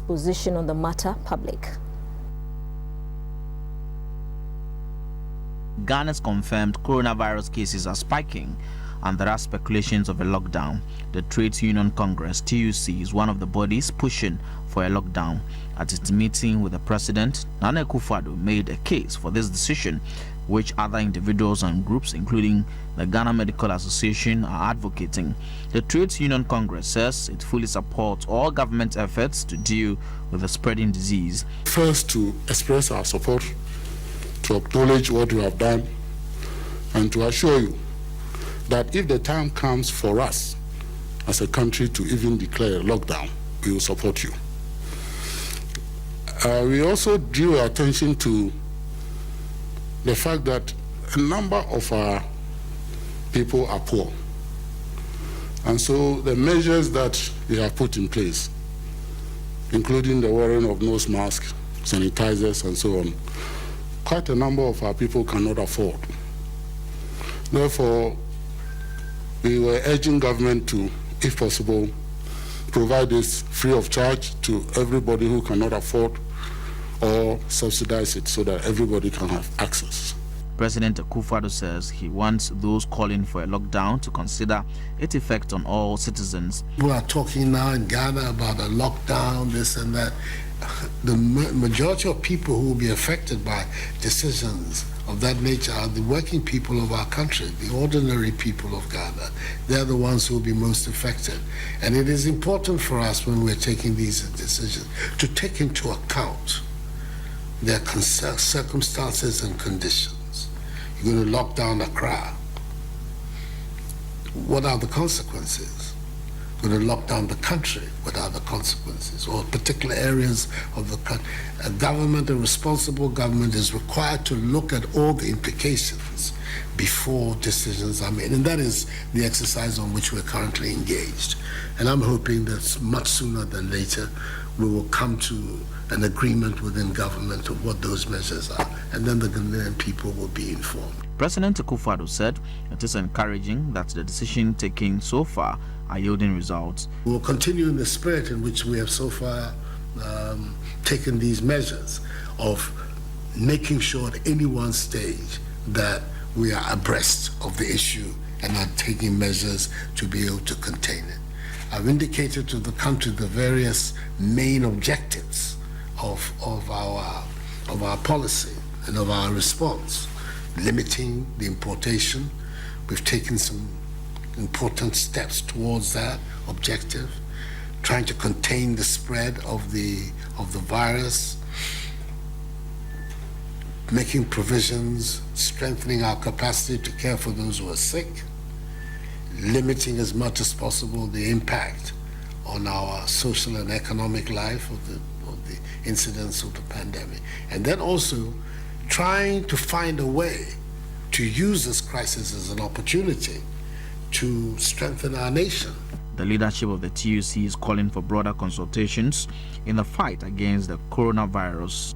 position on the matter public. Ghana's confirmed coronavirus cases are spiking, and there are speculations of a lockdown. The Trades Union Congress, TUC, is one of the bodies pushing for a lockdown. At its meeting with the president, Nana Akufo-Addo made a case for this decision, which other individuals and groups, including the Ghana Medical Association, are advocating. The Trades Union Congress says it fully supports all government efforts to deal with the spreading disease. First, to express our support, to acknowledge what you have done, and to assure you that if the time comes for us as a country to even declare a lockdown, we will support you. We also drew attention to the fact that a number of our people are poor. And so the measures that we have put in place, including the wearing of nose masks, sanitizers, and so on, quite a number of our people cannot afford. Therefore, we were urging government to, if possible, provide this free of charge to everybody who cannot afford, or subsidize it so that everybody can have access. President Akufo-Addo says he wants those calling for a lockdown to consider its effect on all citizens. We are talking now in Ghana about a lockdown, this and that. The majority of people who will be affected by decisions of that nature are the working people of our country, the ordinary people of Ghana. They're the ones who will be most affected. And it is important for us when we're taking these decisions to take into account their circumstances and conditions. You're going to lock down Accra. What are the consequences? You're going to lock down the country. What are the consequences? Or particular areas of the country. A government, a responsible government, is required to look at all the implications before decisions are made. And that is the exercise on which we're currently engaged. And I'm hoping that much sooner than later, we will come to an agreement within government of what those measures are, and then the Ghanaian people will be informed. President Akufo-Addo said it is encouraging that the decision taken so far are yielding results. We will continue in the spirit in which we have so far taken these measures of making sure at any one stage that we are abreast of the issue and are taking measures to be able to contain it. I've indicated to the country the various main objectives of our policy and of our response. Limiting the importation. We've taken some important steps towards that objective. Trying to contain the spread of the virus. Making provisions, strengthening our capacity to care for those who are sick. Limiting as much as possible the impact on our social and economic life of the incidence of the pandemic. And then also trying to find a way to use this crisis as an opportunity to strengthen our nation. The leadership of the TUC is calling for broader consultations in the fight against the coronavirus.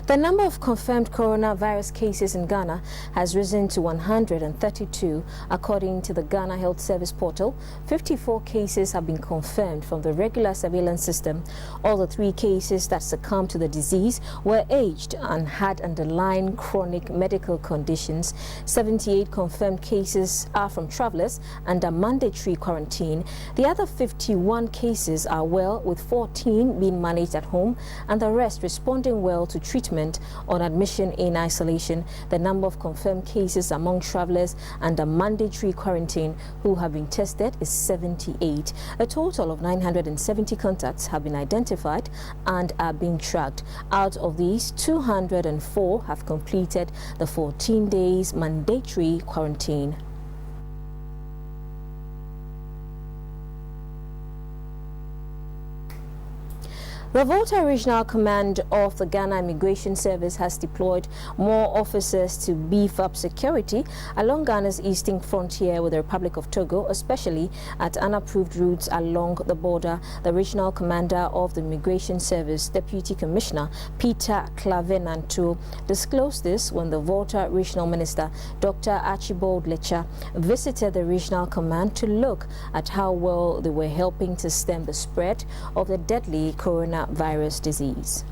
The number of confirmed coronavirus cases in Ghana has risen to 132, according to the Ghana Health Service portal. 54 cases have been confirmed from the regular surveillance system. All the 3 cases that succumbed to the disease were aged and had underlying chronic medical conditions. 78 confirmed cases are from travelers under mandatory quarantine. The other 51 cases are well, with 14 being managed at home and the rest responding well to treatment on admission in isolation. The number of confirmed cases among travelers under mandatory quarantine who have been tested is 78. A total of 970 contacts have been identified and are being tracked. Out of these, 204 have completed the 14 days mandatory quarantine. The Volta Regional Command of the Ghana Immigration Service has deployed more officers to beef up security along Ghana's eastern frontier with the Republic of Togo, especially at unapproved routes along the border. The Regional Commander of the Immigration Service, Deputy Commissioner Peter Clavenanto, disclosed this when the Volta Regional Minister, Dr. Archibald Lecha, visited the Regional Command to look at how well they were helping to stem the spread of the deadly coronavirus disease.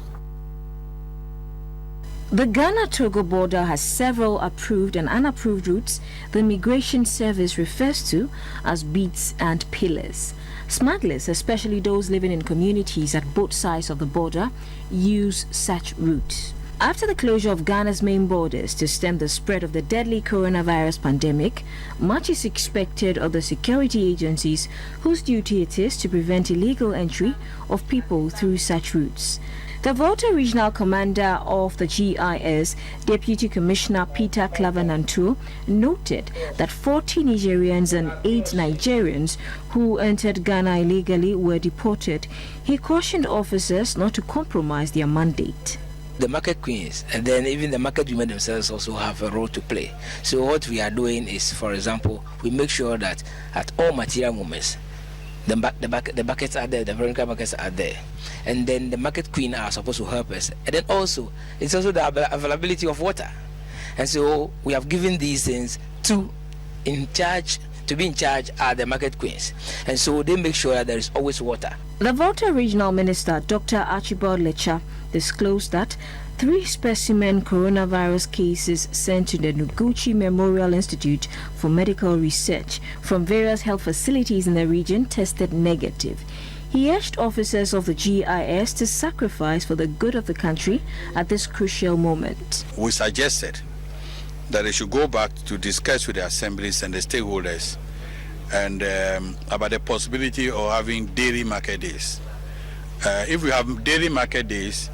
The Ghana-Togo border has several approved and unapproved routes the Immigration Service refers to as beats and pillars. Smugglers, especially those living in communities at both sides of the border, use such routes. After the closure of Ghana's main borders to stem the spread of the deadly coronavirus pandemic, much is expected of the security agencies whose duty it is to prevent illegal entry of people through such routes. The Volta Regional Commander of the GIS, Deputy Commissioner Peter Clavenanto, noted that 40 Nigerians and 8 Nigerians who entered Ghana illegally were deported. He cautioned officers not to compromise their mandate. The market queens and then even the market women themselves also have a role to play. So what we are doing is, for example, we make sure that at all material moments, the buckets are there, the vertical buckets are there, and then the market queen are supposed to help us. And then also, it's also the availability of water. And so we have given these things to be in charge are the market queens, and so they make sure that there is always water. The Volta Regional Minister, Dr. Archibald Lecha, disclosed that 3 specimen coronavirus cases sent to the Noguchi Memorial Institute for Medical Research from various health facilities in the region tested negative. He urged officers of the GIS to sacrifice for the good of the country at this crucial moment. We suggested that they should go back to discuss with the assemblies and the stakeholders and about the possibility of having daily market days. If we have daily market days,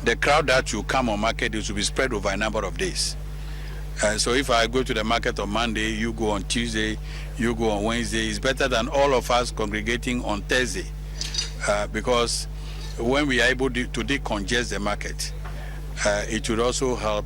the crowd that will come on market days will be spread over a number of days. So if I go to the market on Monday, you go on Tuesday, you go on Wednesday, it's better than all of us congregating on Thursday, because when we are able to decongest the market, it would also help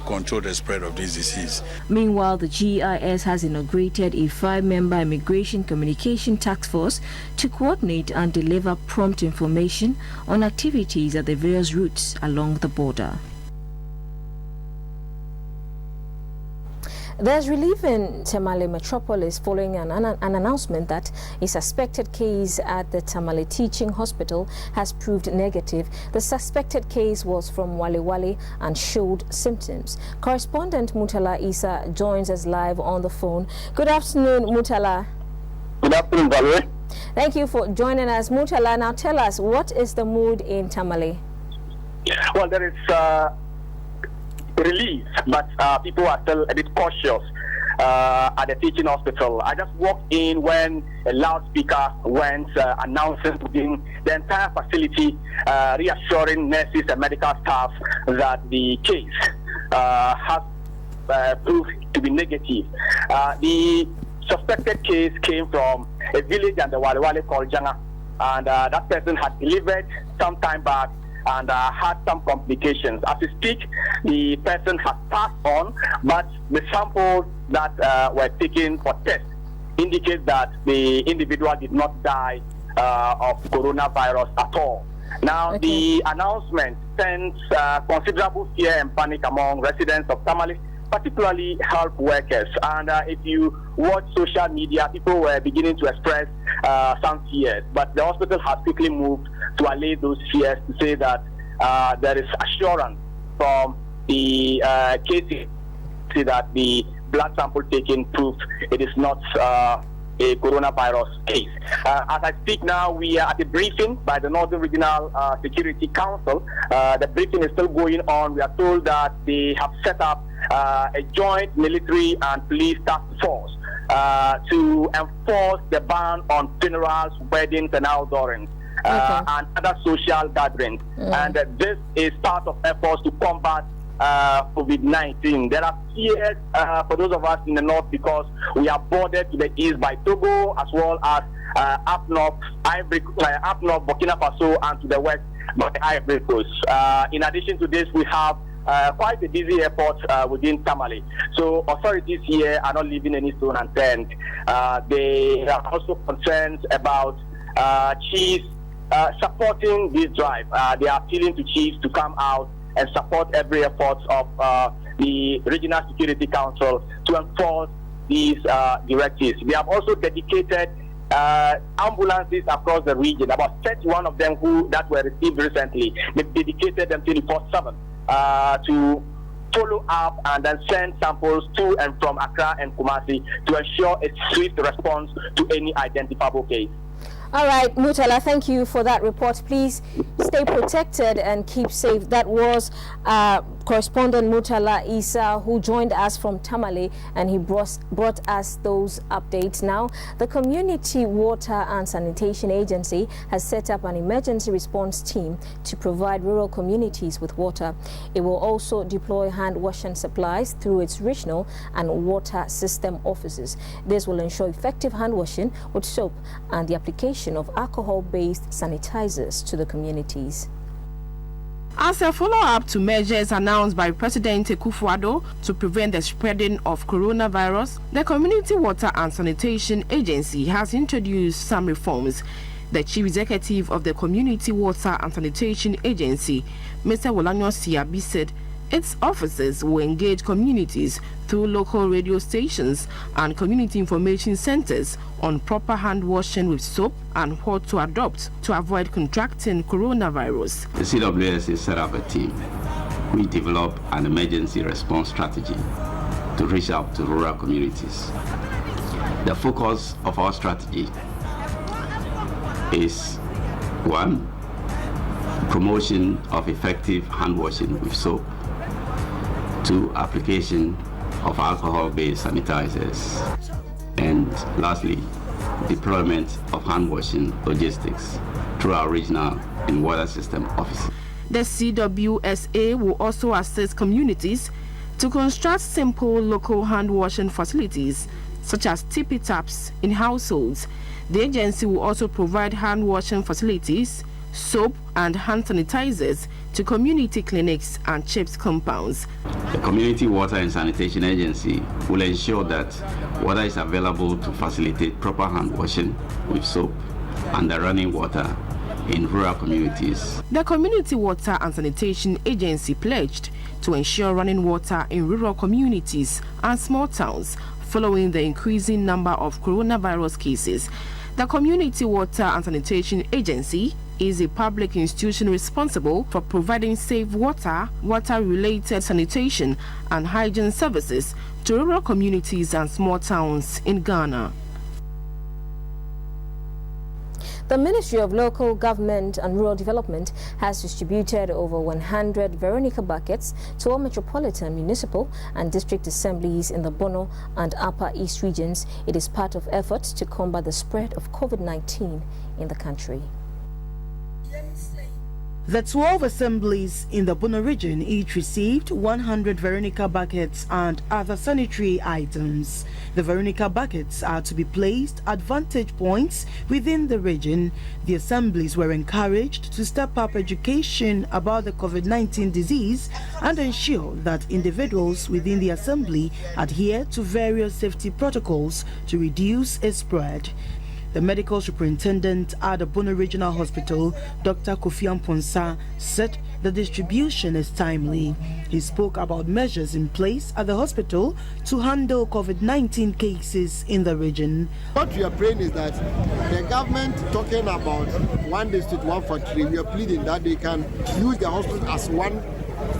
control the spread of this disease. Meanwhile, the GIS has inaugurated a 5-member immigration communication task force to coordinate and deliver prompt information on activities at the various routes along the border. There's relief in Tamale Metropolis following an announcement that a suspected case at the Tamale Teaching Hospital has proved negative. The suspected case was from Wale and showed symptoms. Correspondent Mutala Isa joins us live on the phone. Good afternoon, Mutala. Good afternoon, Valerie. Thank you for joining us. Mutala, now tell us, what is the mood in Tamale? Well, there is relief, but people are still a bit cautious at the teaching hospital. I just walked in when a loudspeaker went announcing within the entire facility, reassuring nurses and medical staff that the case has proved to be negative. The suspected case came from a village in the Wale called Janga, and that person had delivered some time back and had some complications. As we speak, the person has passed on, but the samples that were taken for test indicate that the individual did not die of coronavirus at all. Now, the announcement sends considerable fear and panic among residents of Tamale, particularly health workers. And if you watch social media, people were beginning to express some fears, but the hospital has quickly moved to allay those fears, to say that there is assurance from the case that the blood sample taken proved it is not a coronavirus case. As I speak now, we are at a briefing by the Northern Regional Security Council. The briefing is still going on. We are told that they have set up a joint military and police task force to enforce the ban on funerals, weddings, and outdoorings. And other social gatherings. And this is part of efforts to combat COVID-19. There are fears for those of us in the north because we are bordered to the east by Togo as well as up north, Burkina Faso, and to the west by the Ivory Coast. In addition to this, we have quite a busy airport within Tamale. So authorities here are not leaving any stone unturned. They are also concerned about chiefs supporting this drive. They are appealing to chiefs to come out and support every effort of the Regional Security Council to enforce these directives. They have also dedicated ambulances across the region, about 31 of them that were received recently. They dedicated them 24/7 to follow up and then send samples to and from Accra and Kumasi to ensure a swift response to any identifiable case. All right, Murtala, thank you for that report. Please stay protected and keep safe. That was correspondent Murtala Isa, who joined us from Tamale, and he brought us those updates. Now, the Community Water and Sanitation Agency has set up an emergency response team to provide rural communities with water. It will also deploy hand washing supplies through its regional and water system offices. This will ensure effective hand washing with soap and the application of alcohol-based sanitizers to the communities. As a follow-up to measures announced by President Akufo-Addo to prevent the spreading of coronavirus, the Community Water and Sanitation Agency has introduced some reforms. The Chief Executive of the Community Water and Sanitation Agency, Mr. Wolanyo Siabi, said its officers will engage communities through local radio stations and community information centers on proper hand washing with soap and what to adopt to avoid contracting coronavirus. The CWS has set up a team. We develop an emergency response strategy to reach out to rural communities. The focus of our strategy is 1. Promotion of effective hand washing with soap. 2. Application of alcohol-based sanitizers. And lastly, deployment of hand washing logistics through our regional and water system offices. The CWSA will also assist communities to construct simple local hand washing facilities such as tippy taps in households. The agency will also provide hand washing facilities, soap and hand sanitizers to community clinics and CHIPS compounds. The Community Water and Sanitation Agency will ensure that water is available to facilitate proper hand washing with soap and the running water in rural communities. The Community Water and Sanitation Agency pledged to ensure running water in rural communities and small towns following the increasing number of coronavirus cases. The Community Water and Sanitation Agency is a public institution responsible for providing safe water, water-related sanitation and hygiene services to rural communities and small towns in Ghana. The Ministry of Local Government and Rural Development has distributed over 100 Veronica buckets to all metropolitan, municipal and district assemblies in the Bono and Upper East regions. It is part of efforts to combat the spread of COVID-19 in the country. The 12 assemblies in the Bono region each received 100 Veronica buckets and other sanitary items. The Veronica buckets are to be placed at vantage points within the region. The assemblies were encouraged to step up education about the COVID-19 disease and ensure that individuals within the assembly adhere to various safety protocols to reduce its spread. The medical superintendent at the Bono Regional Hospital, Dr. Kofi Amponsa, said the distribution is timely. He spoke about measures in place at the hospital to handle COVID-19 cases in the region. What we are praying is that the government talking about one district, one factory, we are pleading that they can use the hospital as one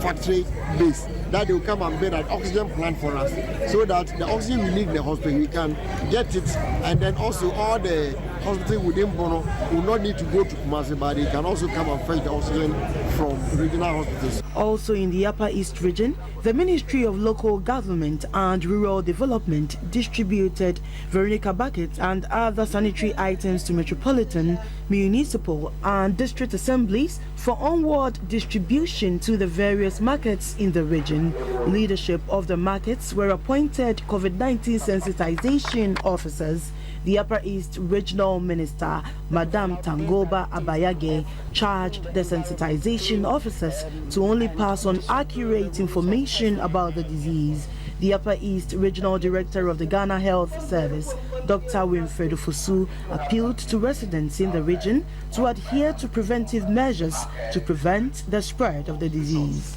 factory base, that they will come and build an oxygen plant for us so that the oxygen we need in the hospital, we can get it, and then also all the hospital within Bono will not need to go to Kumasi, but they can also come and fetch the oxygen from regional hospitals. Also in the Upper East region, the Ministry of Local Government and Rural Development distributed Veronica buckets and other sanitary items to metropolitan, municipal and district assemblies for onward distribution to the various markets in the region. Leadership of the markets were appointed COVID-19 sensitization officers. The Upper East Regional Minister, Madam Tangoba Abayage, charged the sensitization officers to only pass on accurate information about the disease. The Upper East Regional Director of the Ghana Health Service, Dr. Winfredo Fusu, appealed to residents in the region to adhere to preventive measures to prevent the spread of the disease.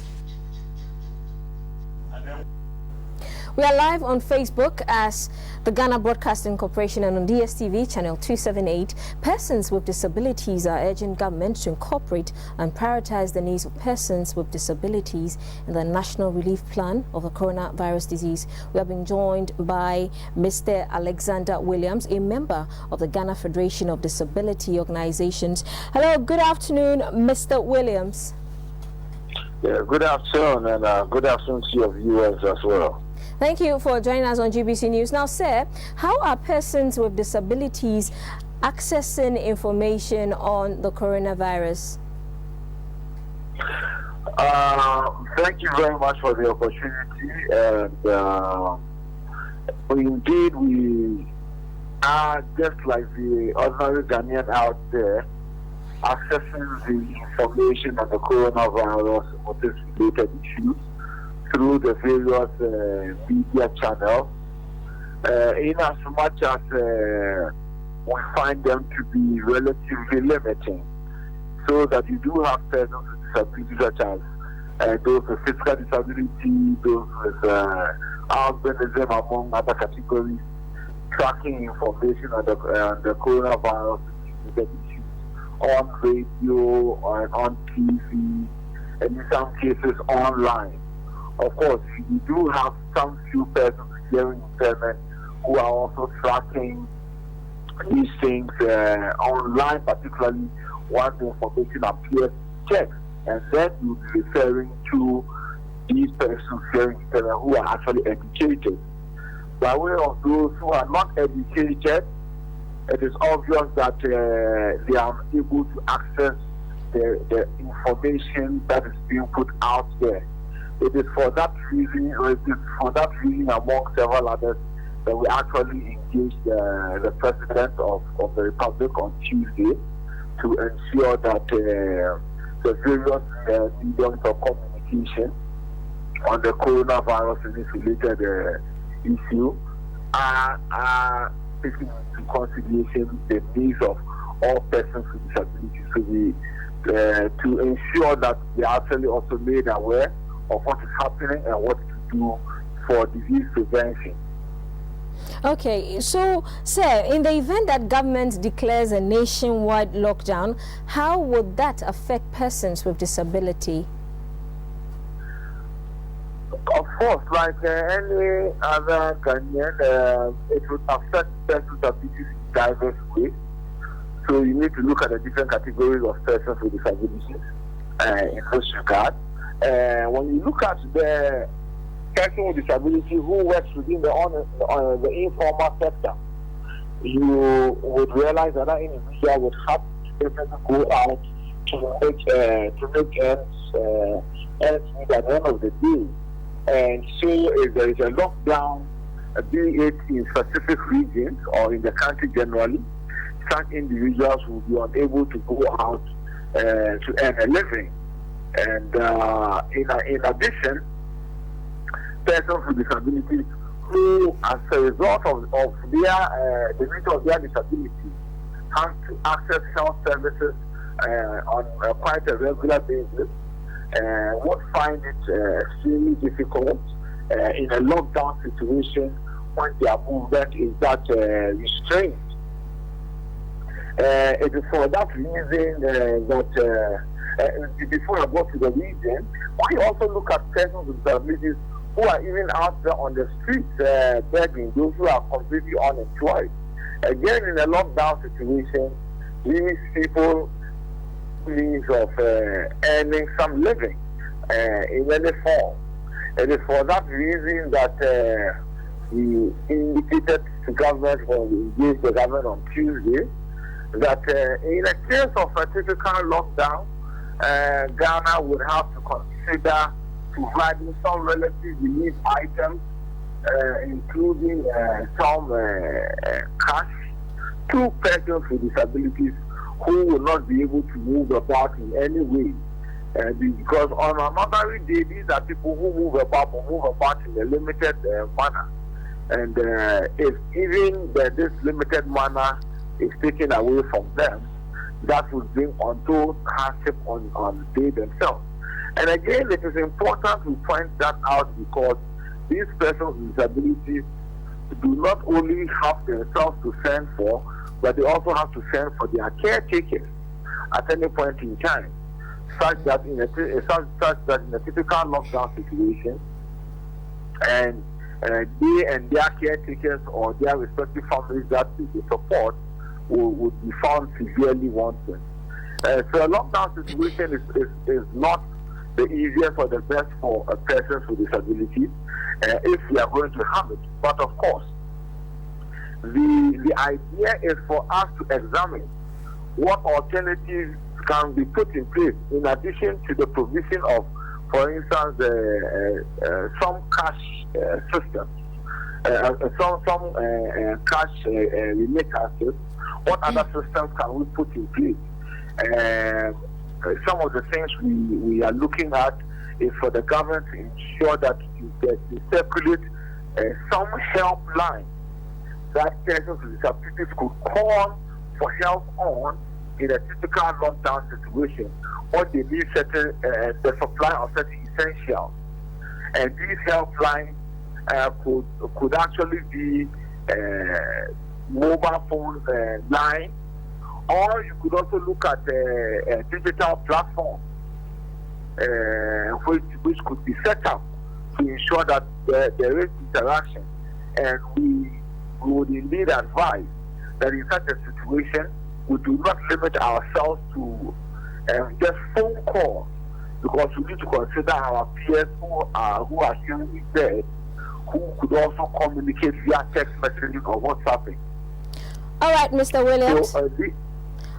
We are live on Facebook as the Ghana Broadcasting Corporation and on DSTV channel 278. Persons with disabilities are urging government to incorporate and prioritize the needs of persons with disabilities in the National Relief Plan of the coronavirus disease. We have been joined by Mr. Alexander Williams, a member of the Ghana Federation of Disability Organizations. Hello, good afternoon, Mr. Williams. Yeah, good afternoon, and good afternoon to your viewers as well. Thank you for joining us on GBC News. Now, sir, how are persons with disabilities accessing information on the coronavirus? Thank you very much for the opportunity. And indeed, we are just like the ordinary Ghanaian out there, accessing the information on the coronavirus and what is related issues through the various media channels, in as much as we find them to be relatively limiting, so that you do have persons with disabilities such as those with physical disability, those with albinism, among other categories, tracking information on the coronavirus issues on radio and on TV, and in some cases online. Of course, you do have some few persons with hearing impairment who are also tracking these things online, particularly once the information appears in text, and then you'll be referring to these persons with hearing impairment who are actually educated. By way of those who are not educated, it is obvious that they are able to access the information that is being put out there. It is for that reason, among several others, that we actually engaged the President of the Republic on Tuesday to ensure that the various mediums of communication on the coronavirus and its related issue are taking into consideration the needs of all persons with disabilities, to ensure that they are actually also made aware of what is happening and what to do for disease prevention. Okay, so, sir, in the event that government declares a nationwide lockdown, how would that affect persons with disability? Of course, like any other Ghanaian, it would affect persons with disabilities in diverse ways. So you need to look at the different categories of persons with disabilities in this regard. When you look at the person with disability who works within the informal sector, you would realize that that individual would have to go out to make ends meet at the end of the day. And so if there is a lockdown, be it in specific regions or in the country generally, such individuals will be unable to go out to earn a living. And in addition, persons with disabilities who, as a result of the nature of their disability, have to access health services on quite a regular basis, would find it extremely difficult in a lockdown situation when their movement is that restrained. It is for that reason that before I go to the region, we also look at persons with disabilities who are even out there on the streets begging, those who are completely unemployed. Again, in a lockdown situation, these people means of earning some living in any form. It is for that reason that we indicated to government when we engaged the government on Tuesday that in a case of a typical lockdown, Ghana would have to consider providing some relative relief items, including some cash to persons with disabilities who will not be able to move about in any way. Because on an ordinary day, these are people who move about in a limited manner. And if even this limited manner is taken away from them, that will bring untold hardship on they themselves. And again, it is important to point that out because these persons with disabilities do not only have themselves to fend for, but they also have to fend for their caretakers at any point in time, such that in a typical lockdown situation, and they and their caretakers or their respective families that they support would be found severely wanting. So a lockdown situation is not the easiest or the best for persons with disabilities if we are going to have it. But of course, the idea is for us to examine what alternatives can be put in place in addition to the provision of, for instance, some cash systems, some cash remittances. What other systems can we put in place? Some of the things we are looking at is for the government to ensure that they circulate some helpline that persons with disabilities could call for help on in a typical lockdown situation, or they need certain the supply of certain essentials. And these helplines could actually be mobile phone line, or you could also look at a digital platform which could be set up to ensure that there is interaction. And we would indeed advise that in such a situation, we do not limit ourselves to just phone calls, because we need to consider our peers who are hearing impaired, who could also communicate via text messaging or WhatsApping. All right, Mr. Williams. So,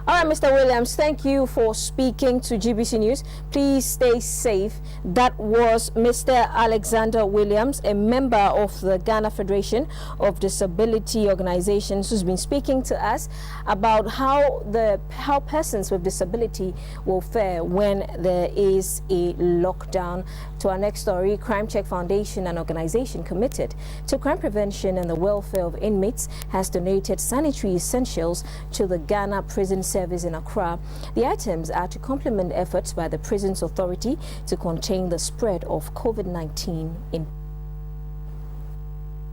all right, Mr. Williams, thank you for speaking to GBC News. Please stay safe. That was Mr. Alexander Williams, a member of the Ghana Federation of Disability Organizations, who's been speaking to us about how persons with disability will fare when there is a lockdown. To our next story, Crime Check Foundation, an organization committed to crime prevention and the welfare of inmates, has donated sanitary essentials to the Ghana Prison Service in Accra. The items are to complement efforts by the Prisons Authority to contain the spread of COVID-19 in.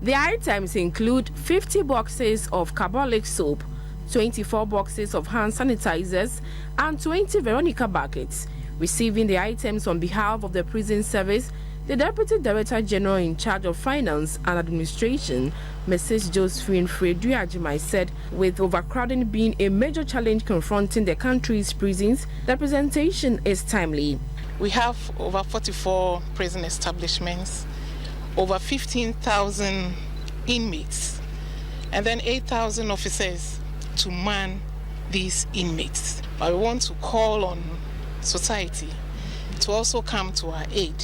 The items include 50 boxes of carbolic soap, 24 boxes of hand sanitizers, and 20 Veronica buckets. Receiving the items on behalf of the prison service, the Deputy Director General in charge of Finance and Administration, Mrs. Josephine Fredu-Ajimai, said with overcrowding being a major challenge confronting the country's prisons, the presentation is timely. We have over 44 prison establishments, over 15,000 inmates, and then 8,000 officers to man these inmates. I want to call on society to also come to our aid.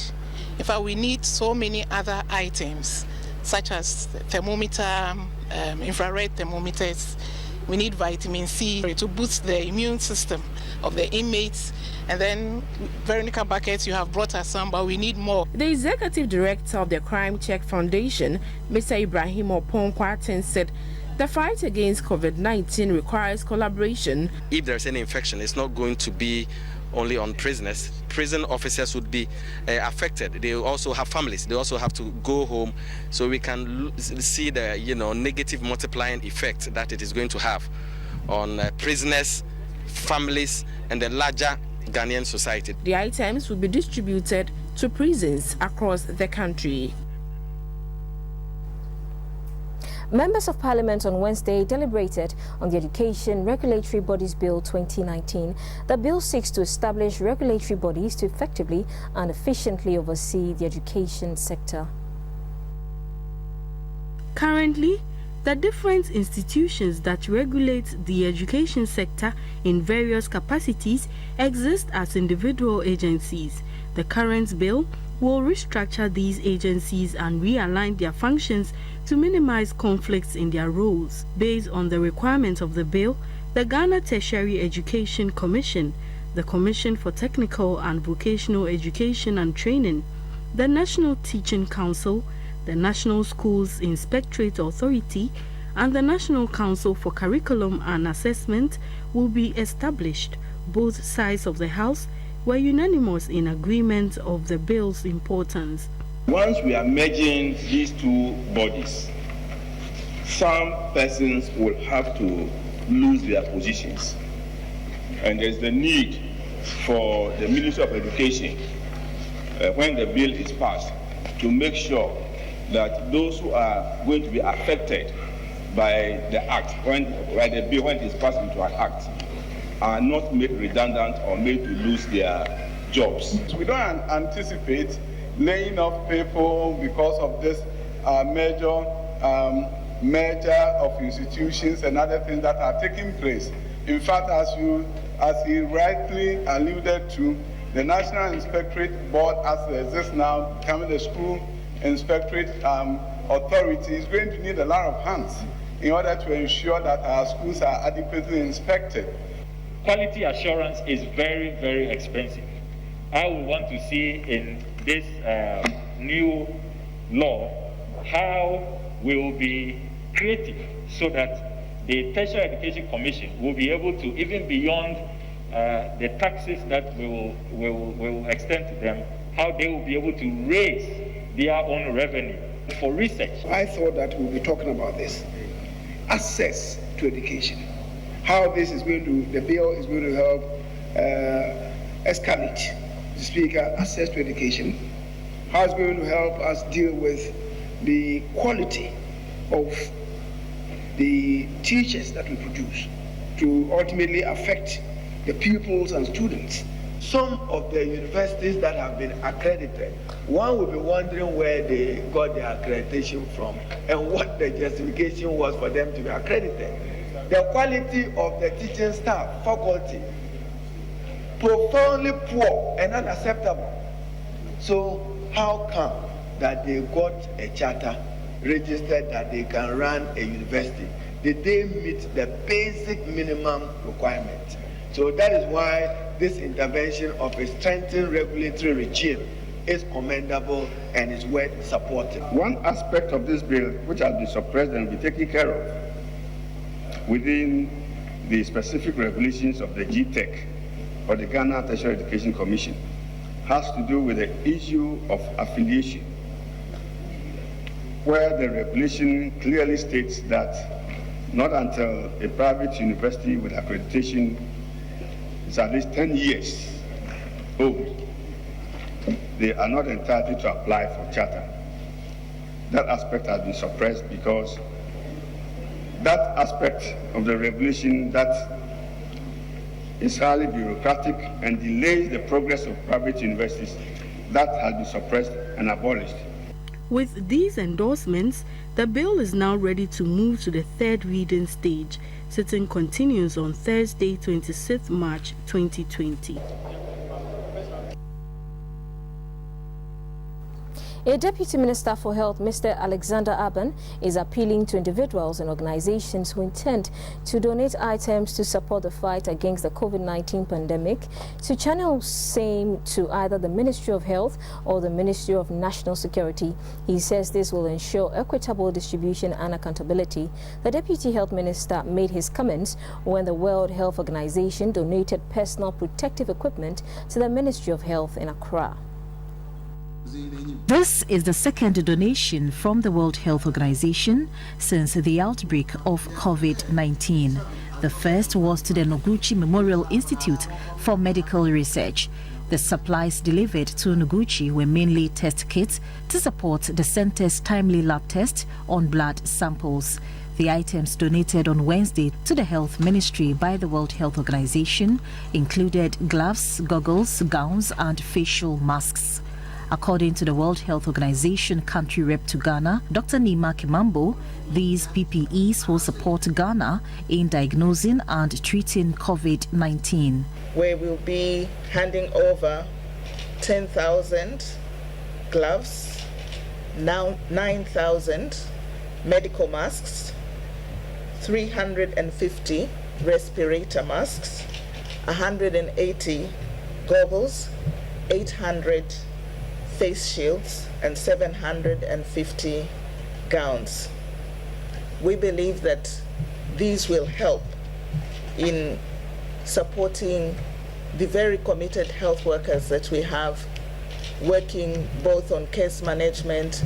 In fact, we need so many other items, such as thermometer, infrared thermometers. We need vitamin C to boost the immune system of the inmates. And then Veronica buckets, you have brought us some, but we need more. The executive director of the Crime Check Foundation, Mr. Ibrahim Oponkwaten, said the fight against COVID-19 requires collaboration. If there's any infection, it's not going to be only on prisoners. Prison officers would be affected. They also have families. They also have to go home. So we can see the negative multiplying effect that it is going to have on prisoners, families, and the larger Ghanaian society. The items will be distributed to prisons across the country. Members of Parliament on Wednesday deliberated on the Education Regulatory Bodies Bill 2019. The bill seeks to establish regulatory bodies to effectively and efficiently oversee the education sector. Currently, the different institutions that regulate the education sector in various capacities exist as individual agencies. The current bill will restructure these agencies and realign their functions to minimize conflicts in their roles. Based on the requirements of the bill, the Ghana Tertiary Education Commission, the Commission for Technical and Vocational Education and Training, the National Teaching Council, the National Schools Inspectorate Authority, and the National Council for Curriculum and Assessment will be established. Both sides of the House were unanimous in agreement of the bill's importance. Once we are merging these two bodies, some persons will have to lose their positions. And there's the need for the Ministry of Education, when the bill is passed, to make sure that those who are going to be affected by the act, by the bill when it is passed into an act, are not made redundant or made to lose their jobs. We don't anticipate laying off people because of this merger of institutions and other things that are taking place. In fact, as he rightly alluded to, the National Inspectorate Board, as it exists now, becoming the School Inspectorate Authority, is going to need a lot of hands in order to ensure that our schools are adequately inspected. Quality assurance is very, very expensive. I would want to see in this new law how we will be creative so that the Tertiary Education Commission will be able to, even beyond the taxes that we will extend to them, how they will be able to raise their own revenue for research. I thought that we'll be talking about this. Access to education. How this is going to, the bill is going to help escalate, the Speaker, access to education. How it's going to help us deal with the quality of the teachers that we produce to ultimately affect the pupils and students. Some of the universities that have been accredited, one will be wondering where they got their accreditation from and what the justification was for them to be accredited. The quality of the teaching staff, faculty, profoundly poor and unacceptable. So how come that they got a charter registered that they can run a university? Did they meet the basic minimum requirement? So that is why this intervention of a strengthened regulatory regime is commendable and is worth supporting. One aspect of this bill which has been suppressed and will be taken care of within the specific regulations of the GTEC or the Ghana Tertiary Education Commission has to do with the issue of affiliation, where the regulation clearly states that not until a private university with accreditation is at least 10 years old, they are not entitled to apply for charter. That aspect has been suppressed because that aspect of the regulation that is highly bureaucratic and delays the progress of private universities, that has been suppressed and abolished. With these endorsements, the bill is now ready to move to the third reading stage. Sitting continues on Thursday, 26th March 2020. A Deputy Minister for Health, Mr. Alexander Aban, is appealing to individuals and organizations who intend to donate items to support the fight against the COVID-19 pandemic to channel same to either the Ministry of Health or the Ministry of National Security. He says this will ensure equitable distribution and accountability. The Deputy Health Minister made his comments when the World Health Organization donated personal protective equipment to the Ministry of Health in Accra. This is the second donation from the World Health Organization since the outbreak of COVID-19. The first was to the Noguchi Memorial Institute for Medical Research. The supplies delivered to Noguchi were mainly test kits to support the center's timely lab test on blood samples. The items donated on Wednesday to the Health Ministry by the World Health Organization included gloves, goggles, gowns, and facial masks. According to the World Health Organization country rep to Ghana, Dr. Nima Kimambo, these PPEs will support Ghana in diagnosing and treating COVID-19. We will be handing over 10,000 gloves, now 9,000 medical masks, 350 respirator masks, 180 goggles, 800 face shields, and 750 gowns. We believe that these will help in supporting the very committed health workers that we have working both on case management,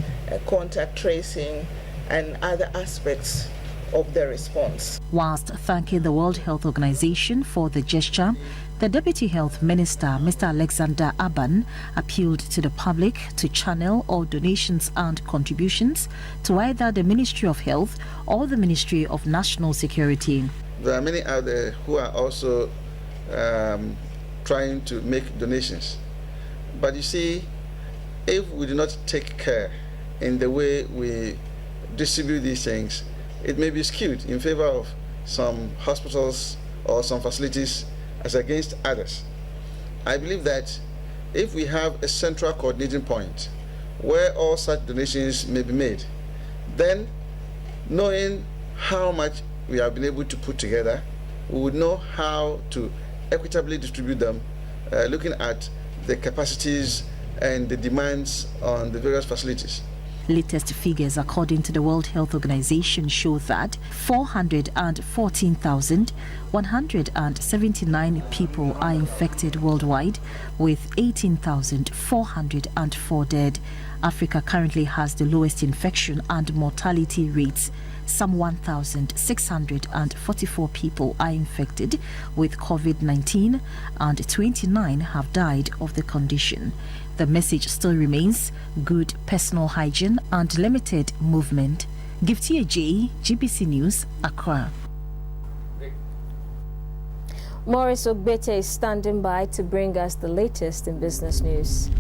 contact tracing, and other aspects of the response. Whilst thanking the World Health Organization for the gesture, the Deputy Health Minister, Mr. Alexander Aban, appealed to the public to channel all donations and contributions to either the Ministry of Health or the Ministry of National Security. There are many out there who are also trying to make donations. But you see, if we do not take care in the way we distribute these things, it may be skewed in favor of some hospitals or some facilities as against others. I believe that if we have a central coordinating point where all such donations may be made, then knowing how much we have been able to put together, we would know how to equitably distribute them, looking at the capacities and the demands on the various facilities. Latest figures according to the World Health Organization show that 414,179 people are infected worldwide, with 18,404 dead. Africa currently has the lowest infection and mortality rates. Some 1,644 people are infected with COVID-19 and 29 have died of the condition. The message still remains good personal hygiene and limited movement. Gifty J, GBC News, Accra. Maurice Ogbete is standing by to bring us the latest in business news.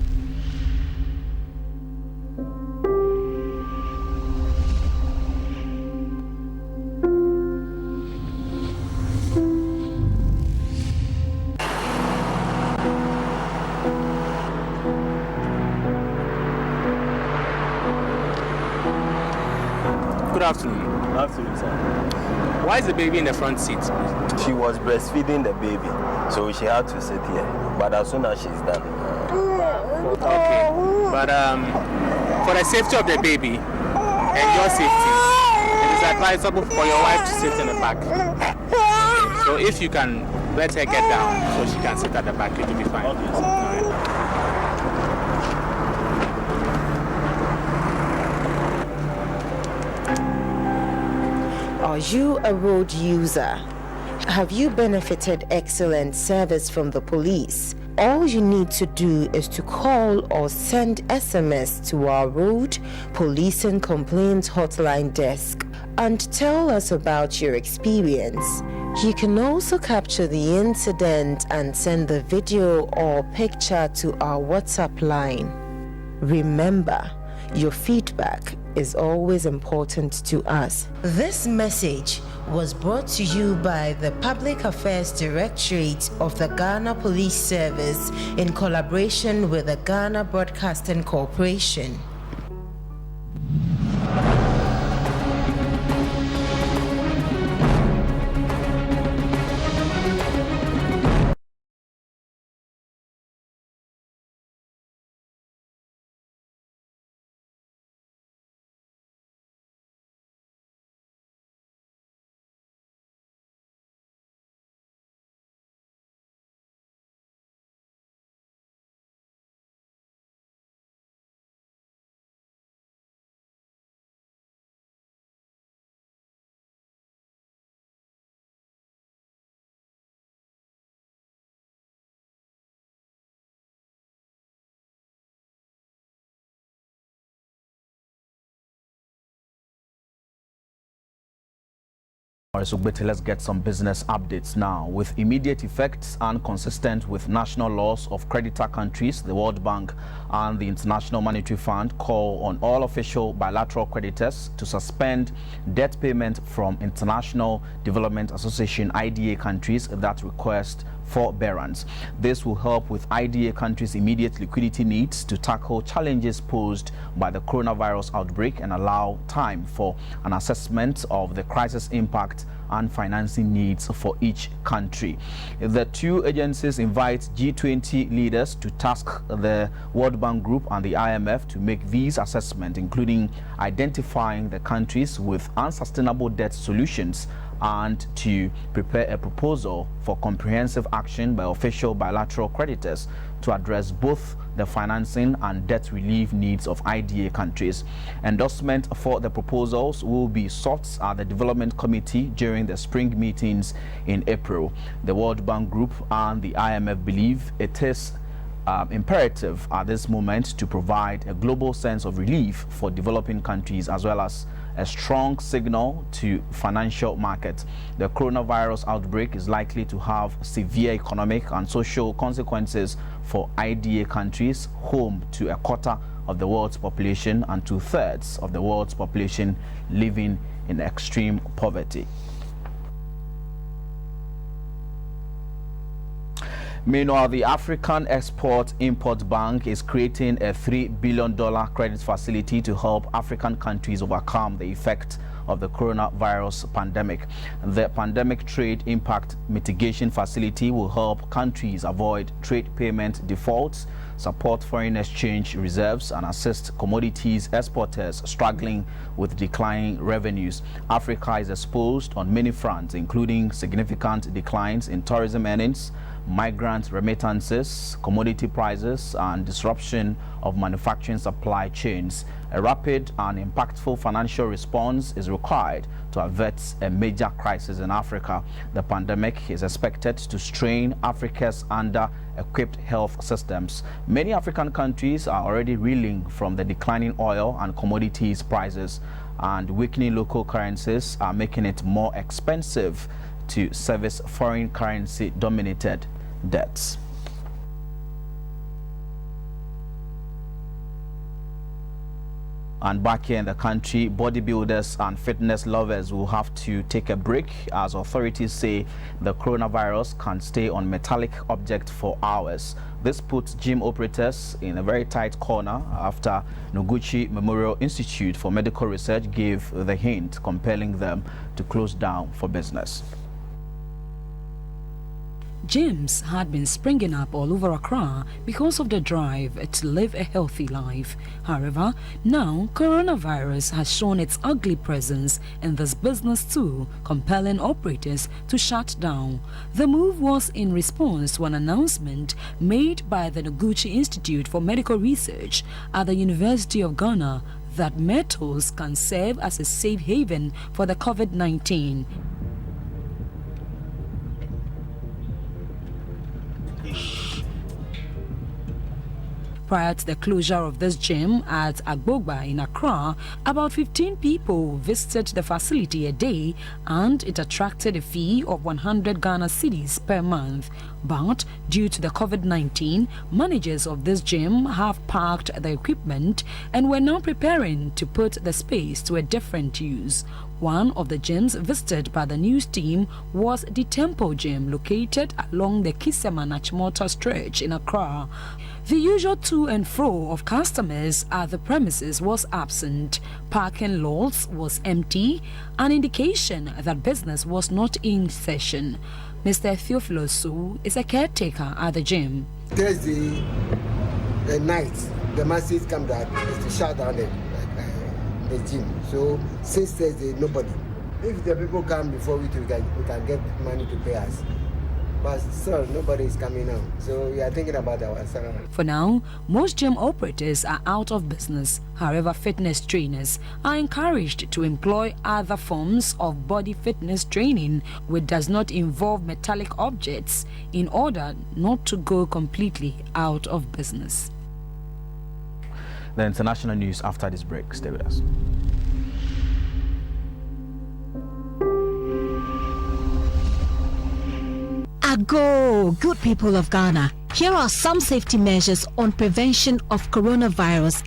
Good afternoon. Good afternoon, sir. Why is the baby in the front seat? She was breastfeeding the baby, so she had to sit here. But as soon as she's done. Okay. But for the safety of the baby and your safety, it is advisable for your wife to sit in the back. Okay. So if you can let her get down so she can sit at the back, it will be fine. Okay, sir. All right. Are you a road user? Have you benefited excellent service from the police? All you need to do is to call or send SMS to our road police and complaints hotline desk and tell us about your experience. You can also capture the incident and send the video or picture to our WhatsApp line. Remember, your feedback is always important to us. This message was brought to you by the Public Affairs Directorate of the Ghana Police Service in collaboration with the Ghana Broadcasting Corporation. Let's get some business updates now. With immediate effects and consistent with national laws of creditor countries, the World Bank and the International Monetary Fund call on all official bilateral creditors to suspend debt payment from International Development Association IDA countries that request forbearance. This will help with IDA countries' immediate liquidity needs to tackle challenges posed by the coronavirus outbreak and allow time for an assessment of the crisis impact and financing needs for each country. The two agencies invite G20 leaders to task the World Bank Group and the IMF to make these assessments, including identifying the countries with unsustainable debt solutions and to prepare a proposal for comprehensive action by official bilateral creditors to address both the financing and debt relief needs of IDA countries. Endorsement for the proposals will be sought at the Development Committee during the spring meetings in April. The World Bank Group and the IMF believe it is imperative at this moment to provide a global sense of relief for developing countries as well as a strong signal to financial markets. The coronavirus outbreak is likely to have severe economic and social consequences for IDA countries, home to a quarter of the world's population and 2/3 of the world's population living in extreme poverty. Meanwhile, the African Export-Import Bank is creating a $3 billion credit facility to help African countries overcome the effect of the coronavirus pandemic. The Pandemic Trade Impact Mitigation Facility will help countries avoid trade payment defaults, support foreign exchange reserves, and assist commodities exporters struggling with declining revenues. Africa is exposed on many fronts, including significant declines in tourism earnings, migrant remittances, commodity prices, and disruption of manufacturing supply chains. A rapid and impactful financial response is required to avert a major crisis in Africa. The pandemic is expected to strain Africa's under-equipped health systems. Many African countries are already reeling from the declining oil and commodities prices, and weakening local currencies are making it more expensive to service foreign currency-dominated debts. And back here in the country, bodybuilders and fitness lovers will have to take a break as authorities say the coronavirus can stay on metallic objects for hours. This puts gym operators in a very tight corner after Noguchi Memorial Institute for Medical Research gave the hint, compelling them to close down for business. Gyms had been springing up all over Accra because of the drive to live a healthy life. However, now coronavirus has shown its ugly presence in this business too, compelling operators to shut down. The move was in response to an announcement made by the Noguchi Institute for Medical Research at the University of Ghana that metals can serve as a safe haven for the COVID-19. Prior to the closure of this gym at Agbogba in Accra, about 15 people visited the facility a day, and it attracted a fee of 100 Ghana cedis per month. But due to the COVID-19, managers of this gym have parked the equipment and were now preparing to put the space to a different use. One of the gyms visited by the news team was the Temple Gym, located along the Kisema-Nachimota stretch in Accra. The usual to and fro of customers at the premises was absent. Parking lots was empty, an indication that business was not in session. Mr. Theophilus Su is a caretaker at the gym. Thursday night, the masses come back to shut down the gym. So since Thursday, nobody. If the people come before we can get money to pay us. But still, nobody is coming now. So we are thinking about our salary. For now, most gym operators are out of business. However, fitness trainers are encouraged to employ other forms of body fitness training which does not involve metallic objects in order not to go completely out of business. The international news after this break. Stay with us. Ago, good people of Ghana. Here are some safety measures on prevention of coronavirus.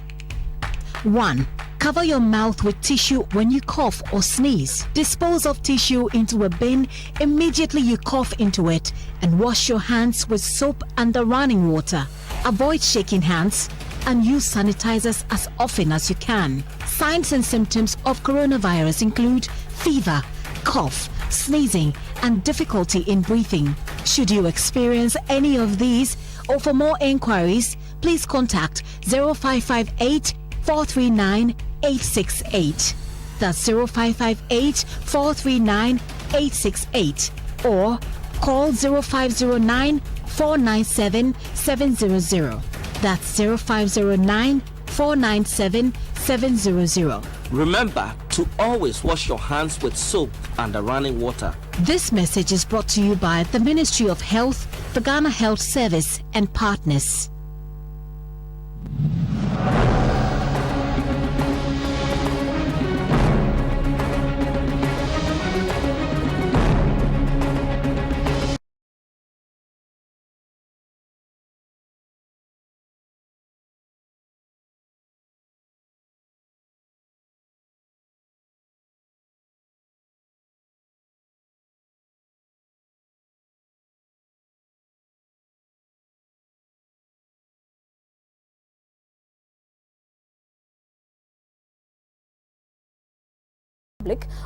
1. Cover your mouth with tissue when you cough or sneeze. Dispose of tissue into a bin immediately you cough into it, and wash your hands with soap and the running water. Avoid shaking hands and use sanitizers as often as you can. Signs and symptoms of coronavirus include fever, cough, sneezing, and difficulty in breathing. Should you experience any of these, or for more inquiries, please contact 0558 439 868. That's 0558 439 868, or call 0509 497 700. That's 0509 497 700. Remember to always wash your hands with soap and the running water. This message is brought to you by the Ministry of Health, the Ghana Health Service, and partners.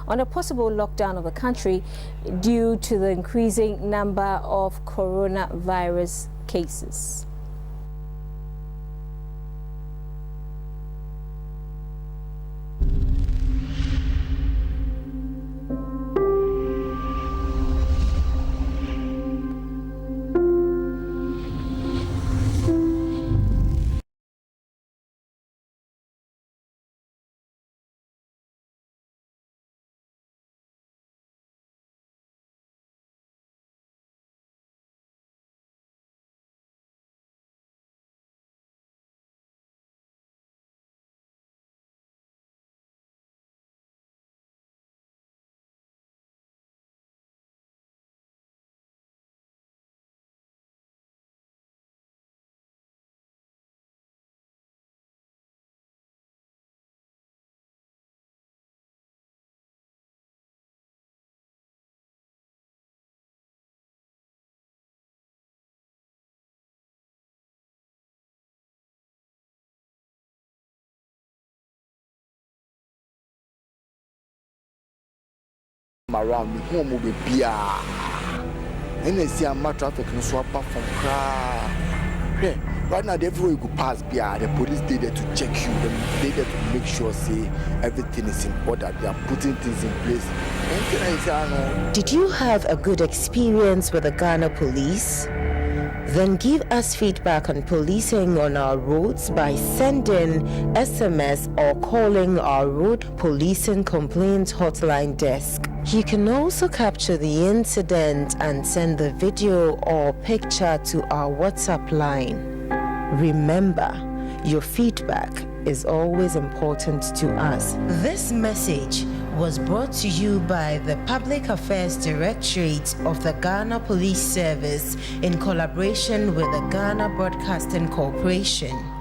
On a possible lockdown of the country due to the increasing number of coronavirus cases. Around me, home will be beer. And they see a matter traffic and swap up from cry. Right now, everywhere you go past beer, the police they there to check you, they there to make sure say everything is in order. They are putting things in place. Did you have a good experience with the Ghana police? Then give us feedback on policing on our roads by sending SMS or calling our road policing complaints hotline desk. You can also capture the incident and send the video or picture to our WhatsApp line. Remember, your feedback is always important to us. This message was brought to you by the Public Affairs Directorate of the Ghana Police Service in collaboration with the Ghana Broadcasting Corporation.